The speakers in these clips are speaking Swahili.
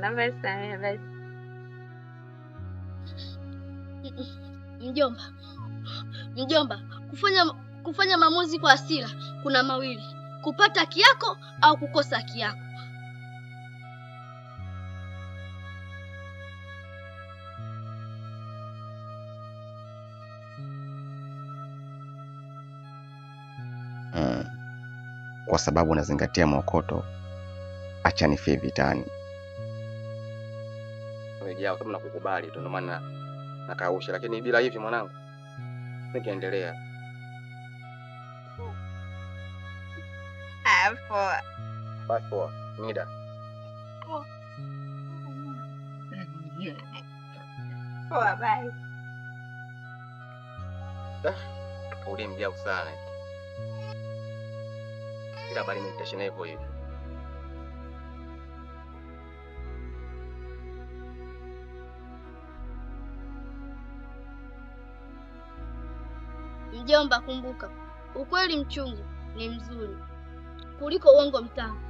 naomba nisamehe basi. Mjomba, kufanya maamuzi kwa hasira kuna mawili: kupata haki yako au kukosa haki yako. Kwa sababu nazingatia mwokoto, acha nifie vitani. Umejaa kama nakukubali tu, ndio maana nakausha, lakini bila hivi mwanangu nikiendelea. Poa. Basi poa. Mida. Poa bye. Ulimjao sana. Ila bali nitashinda hivyo hivi. Mjomba, kumbuka, ukweli mchungu ni mzuri kuliko uongo mtamu.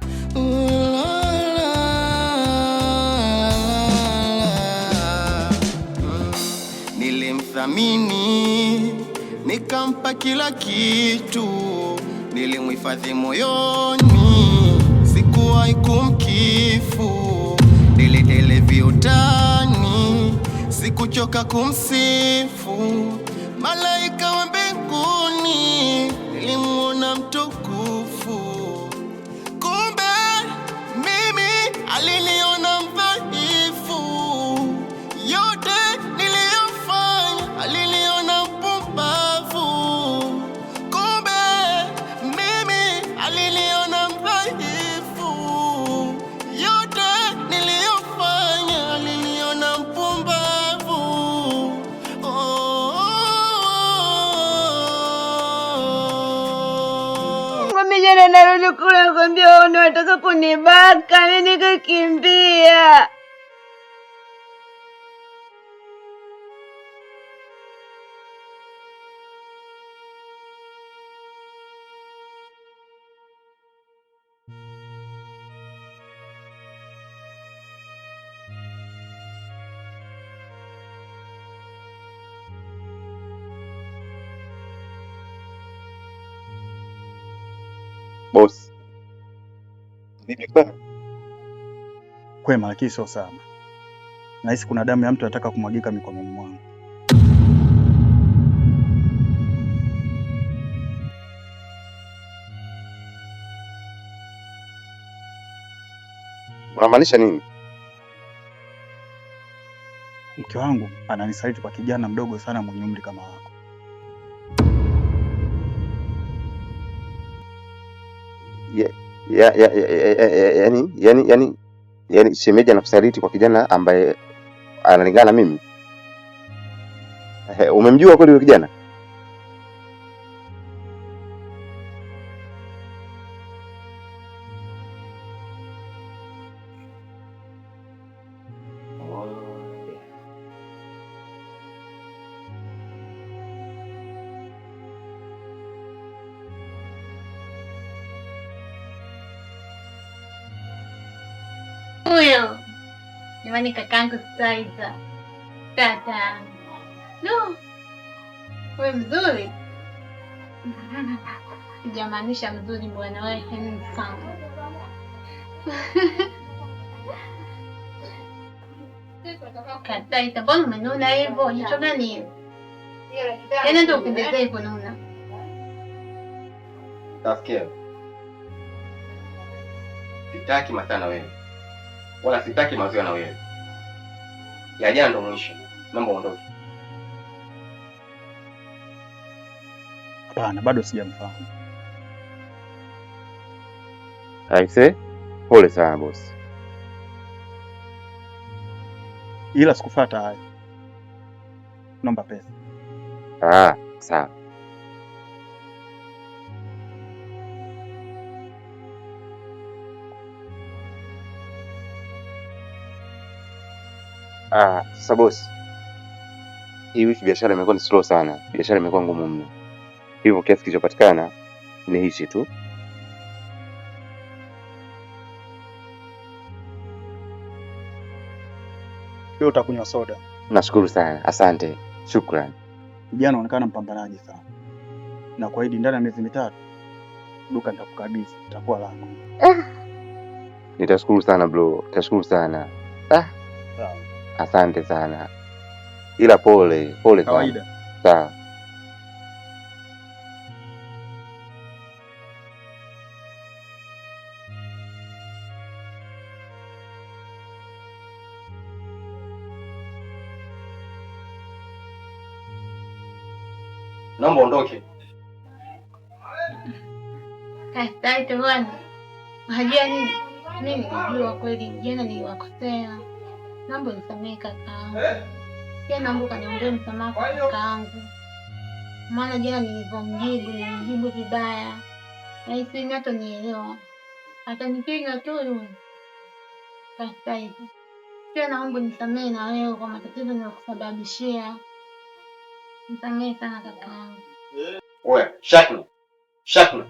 Nilimthamini, nikampa kila kitu, nilimhifadhi moyoni, sikuwahi kumkifu, deledele viotani, sikuchoka kumsifu, malaika wa mbinguni, nilimuona mtukufu, kumbe mimi aliniona mdhaifu, yote niliyofanya aliniona mpumbavu, kumbe mimi aliniona mdhaifu, yote niliyofanya aliniona mpumbavu. Mimi jana narudi kule kwambia wao wanataka kunibaka, mimi nikakimbia. Boss. Vipi kwa? Kwema, lakini sio sana. Nahisi kuna damu ya mtu anataka kumwagika mikononi mwangu. Unamaanisha nini? Mke wangu ananisaliti kwa kijana mdogo sana mwenye umri kama wako. Yani shemeji anakusaliti kwa kijana ambaye analingana na mimi? Umemjua kweli yule kijana? Huyo. Jamani kakangu Saida. Tata. No. Wewe mzuri. Jamaanisha mzuri bwana, wewe handsome. Kataita, mbona umenuna hivyo? Jicho gani? Yaani ndio upendezee hivyo nuna. Nasikia. Sitaki masaa na wewe. Wala sitaki mazoea na wewe. Ya jana ndo mwisho. Mambo ondoke. Hapana, bado sijamfahamu. Aise, pole sana boss. Ila sikufuata haya. Naomba pesa. Sawa. Sasa boss. Hii wiki biashara imekuwa ni slow sana. Biashara imekuwa ngumu mno. Hivyo kiasi kilichopatikana ni hichi tu. Wewe utakunywa soda. Nashukuru sana. Asante. Shukrani. Kijana unaonekana mpambanaji sana. Na kuahidi ndani ya miezi mitatu duka nitakukabidhi, itakuwa lako. Nitashukuru sana bro. Nitashukuru sana. Sawa. Asante sana. Ila pole sana. Kawaida. Sawa. Naomba ondoke. Asante bwana. Unajua nini? Mimi nilijua kweli jana niliwakosea. Naomba nisamehe kakaangu. Pia naomba kaniombee msamaha kwa kakaangu. Maana jana nilimjibu vibaya. Na hisi hata nielewa. Atanipiga tu yule. Asante. Pia naomba nisamehe na wewe kwa matatizo niliyokusababishia. Nisamehe sana kakaangu. Oya, Shakna.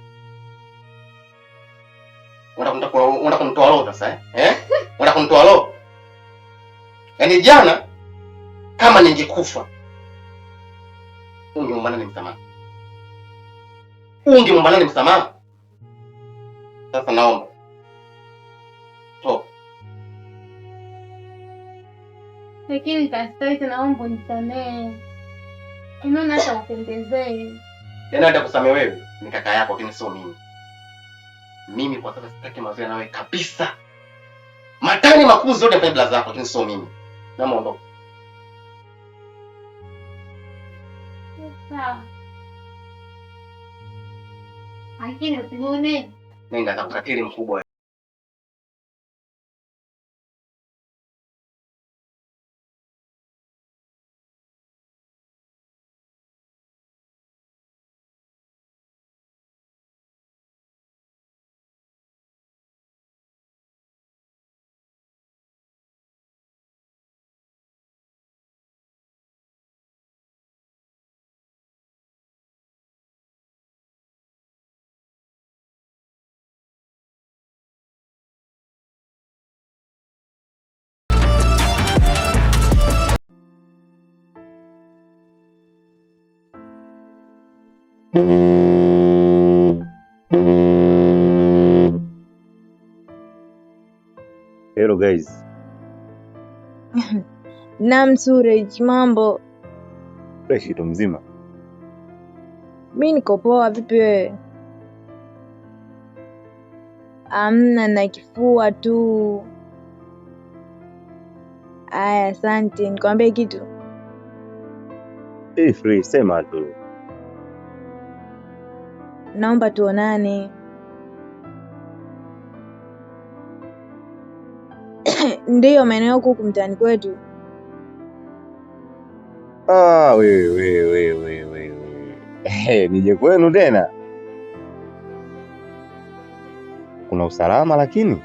Unataka kunitoa roho sasa eh? Unataka kunitoa roho? Yaani jana kama ningekufa ungeomba nani msamaha? Sasa naomba. Toka. Lakini kasitaiti naomba nisamehe. Unaona hata upendezei. Yaani hata kusamehe wewe ni kaka yako lakini sio mimi. Mimi kwa sasa sitaki mazoea na wewe kabisa. Matani makuzi yote mbele zako lakini sio mimi. Naomba ondoka. Sawa. Lakini usione. Nenda takukatili mkubwa. Hello guys. Naam Suraj, mambo? Fresh tu mzima. Mimi niko poa, vipi wewe? Amna, na kifua tu. Aya, asante. Nikwambie kitu? Free, sema tu. Naomba tuonane. Ndiyo, maeneo huku mtaani kwetu. Wewe. Nije kwenu tena? Kuna usalama lakini?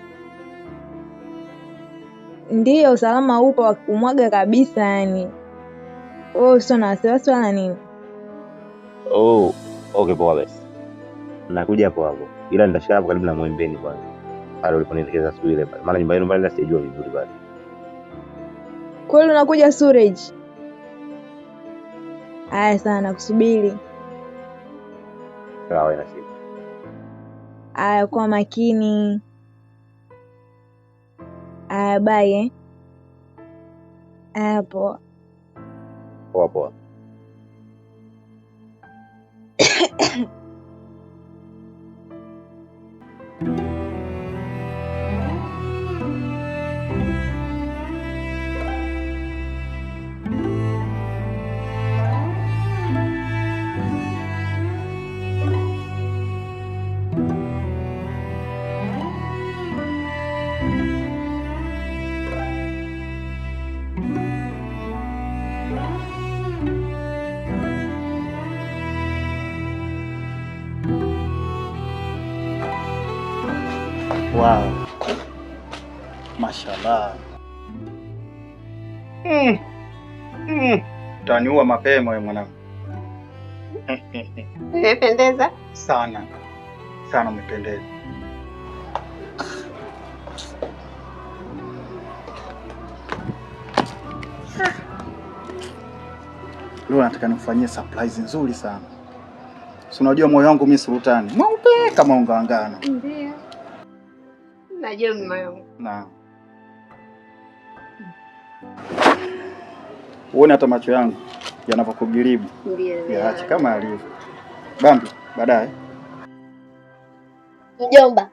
Ndiyo, usalama upo wa kumwaga kabisa yani. Sio na wasiwasi wala nini. Okay poa basi. Nakuja hapo. Ila nitashika hapo karibu na Mwembeni kwanza. Pale uliponielekeza siku ile pale. Maana nyumba yenu pale sijajua vizuri pale. Kweli unakuja Suraj? Aya sana, kusubiri. Sawa, ina shida. Aya, kwa makini. Aya, bye. Aya, poa. Poa. Wow. Mashallah. Utaniua mapema wewe mwanangu. Umependeza sana. Sana umependeza. Leo nataka nikufanyie surprise nzuri sana. Si unajua moyo wangu mimi sultani. Mweupe kama unga wa ngano. Ndio. Najua moyo. Naam. Uone hata macho yangu yanapokujaribu. Ndio. Yaache kama alivyo. Bambi, baadaye. Mjomba,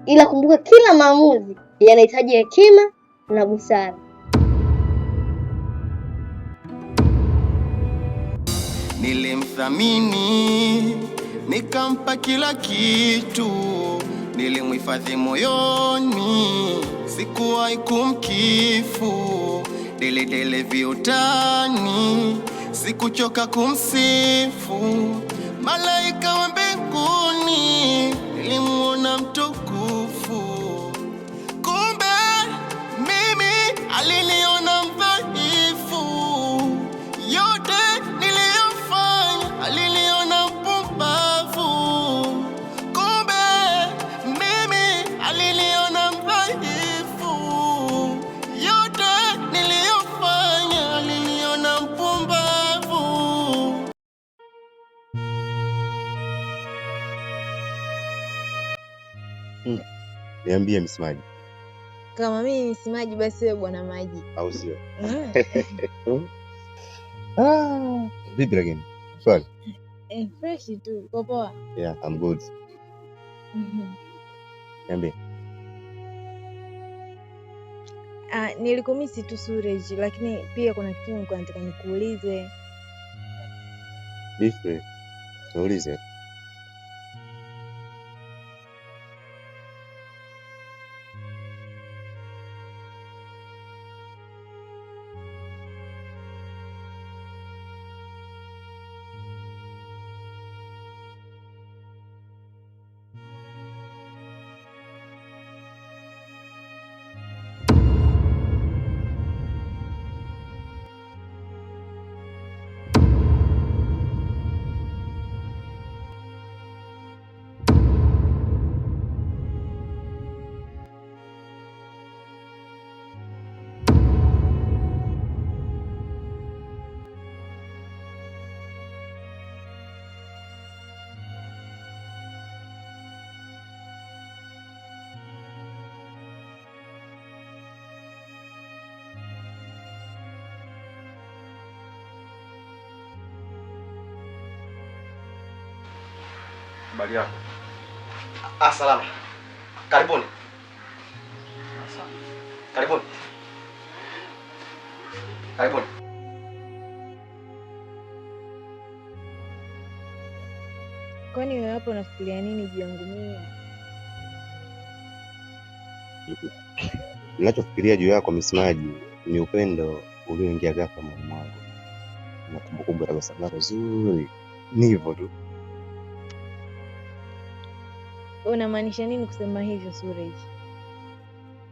ila kumbuka kila maamuzi yanahitaji hekima na busara. Nilimthamini, nikampa kila kitu, nilimhifadhi moyoni, sikuwahi kumkifu, dele viutani, sikuchoka kumsifu, malaika wa mbinguni, nilimuona mtukufu, kumbe mimi aliniona mdhaifu, yote aliniona mpumbavu, kumbe mimi aliniona mdhaifu, yote niliyofanya aliniona mpumbavu. Niambie msemaji. Kama mimi ni msemaji basi wewe bwana maji. Au sio? Vipi lakini? Swali. Fresh tu. Poa. Yeah, I'm good. Niambie. Nilikumisi tu Suraj, lakini pia kuna kitu nilikuwa nataka nikuulize. Be free. Naulize. Habari yako? Salama. Karibuni. Karibuni. Karibuni. Kwani wewe hapo unafikiria nini juu yangu mimi? Ninachofikiria juu yako msemaji ni upendo ulioingia ghafla moyoni mwangu. Na kumbukumbu ya tabasamu lako zuri. Ni hivyo tu. Unamaanisha nini kusema hivyo Suraj?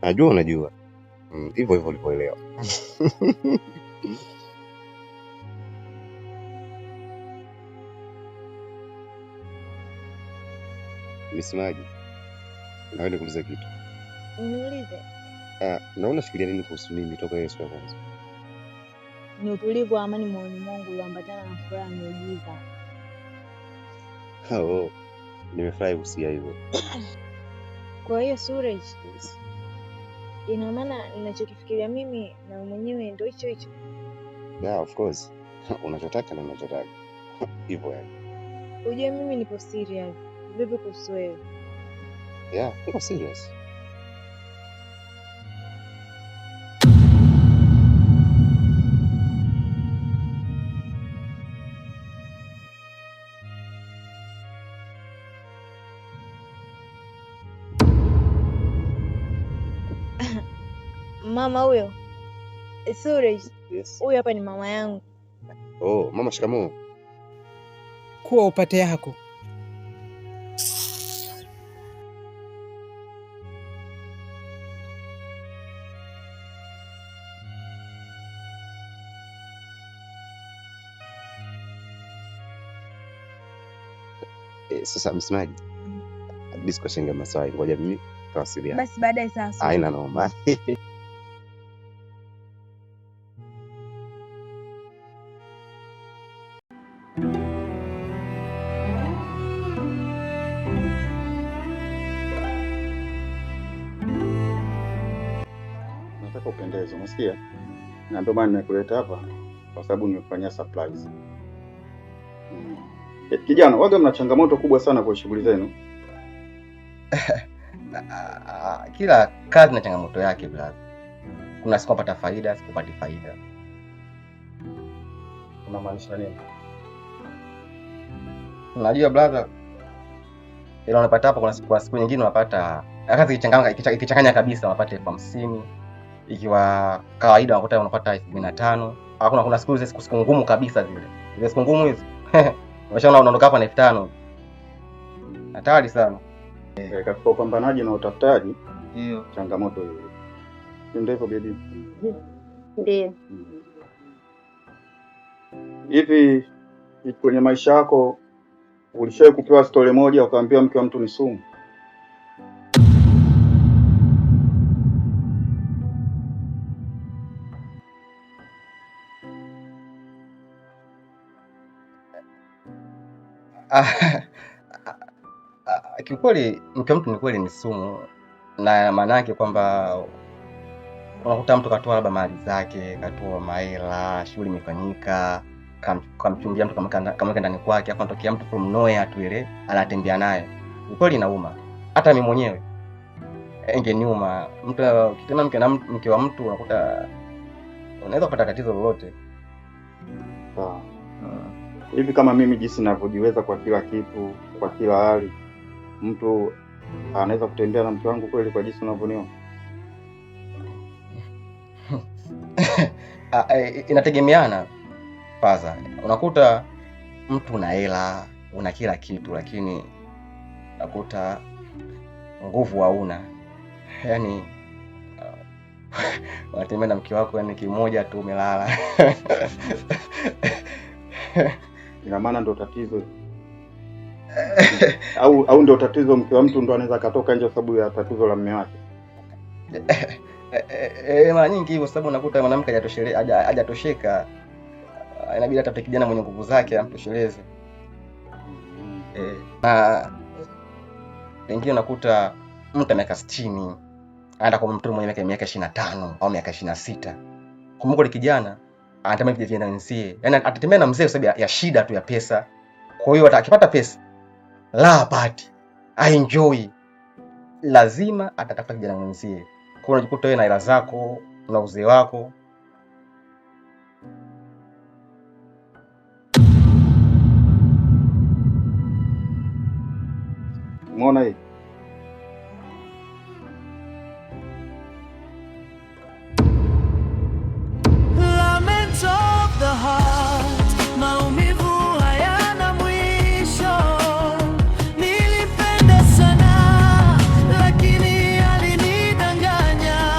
Najua unajua. Hivyo hivyo ulipoelewa. Msemaji. Nawe nikuulize kitu. Niulize. Naona fikiria nini kuhusu mimi toka ile siku ya kwanza? Ni utulivu wa amani moyoni mwangu ulioambatana na furaha miujiza. Oh. Nimefurahi kusikia hivyo. Kwa hiyo Suraj, ina maana ninachokifikiria mimi na mwenyewe ndio hicho hicho? Yeah, of course. Unachotaka na unachotaka. Hivyo yani. Unajua mimi nipo serious. Vipi kuhusu wewe? Yeah, niko serious. Mama huyo. Suraj. Yes. Huyu hapa ni mama yangu. Oh, mama shikamoo. Kuwa upate yako. Sasa msemaji. Discussion ya maswali ngoja mimi tawasiliana. Basi baadaye sasa. Haina noma. nataka upendeze, umesikia? Na ndio maana nimekuleta hapa kwa sababu nimekufanyia surprise. Kijana, waga mna changamoto kubwa sana kwa shughuli zenu. Kila kazi na changamoto yake brother. Kuna siku napata faida, sikupati faida. Unamaanisha nini? Unajua brother, ila unapata hapa kuna siku nyingine unapata kazi ikichanganya kabisa unapata 50,000, ikiwa kawaida unakuta unapata 15,000. Kuna siku ngumu kabisa zile. Zile siku ngumu hizo. Umeshaona unaondoka hapa na 5,000. Hatari sana. Katika upambanaji na utafutaji Ndio changamoto hiyo. Ndio hivyo bibi. Ndio. Hivi kwenye maisha yako ulishawahi kupewa story moja ukaambiwa mke wa mtu ni sumu? Kiukweli mke wa mtu ni kweli ni sumu, na maana yake kwamba unakuta mtu katoa labda mali zake, katoa mahela, shughuli imefanyika, kamchumbia mtu kama ndani kwake, hapo anatokea mtu from nowhere tu ile anatembea naye. Ukweli inauma. Hata mimi mwenyewe ingeniuma. Mtu kitema mke wa mtu unakuta unaweza kupata tatizo lolote. Sawa. Hivi kama mimi jinsi ninavyojiweza kwa kila kitu, kwa kila hali, mtu anaweza kutembea na mke wangu kweli kwa jinsi unavyoniona? Inategemeana faza. Unakuta mtu una hela, una kila kitu, lakini unakuta nguvu hauna. Yaani unatembea na mke wako yani kimoja tu umelala. Ina maana ndo tatizo. au ndo tatizo mke wa mtu ndo anaweza katoka nje sababu ya tatizo la mume wake? Mara nyingi hivyo, sababu unakuta mwanamke hajatosheka, inabidi atafute kijana mwenye nguvu zake amtosheleze. Na wengine unakuta mtu miaka 60 anaenda kwa mtu mwenye miaka 25 au miaka 26. Kumbuka ni kijana anatamani kijana wenzie, yaani atatembea na mzee kwa sababu ya shida tu ya pesa. Kwa hiyo akipata pesa la apati enjoy, lazima atatafuta kijana mwenzie. Kwa hiyo unajikuta wewe na hela zako na uzee wako. Umeona hii?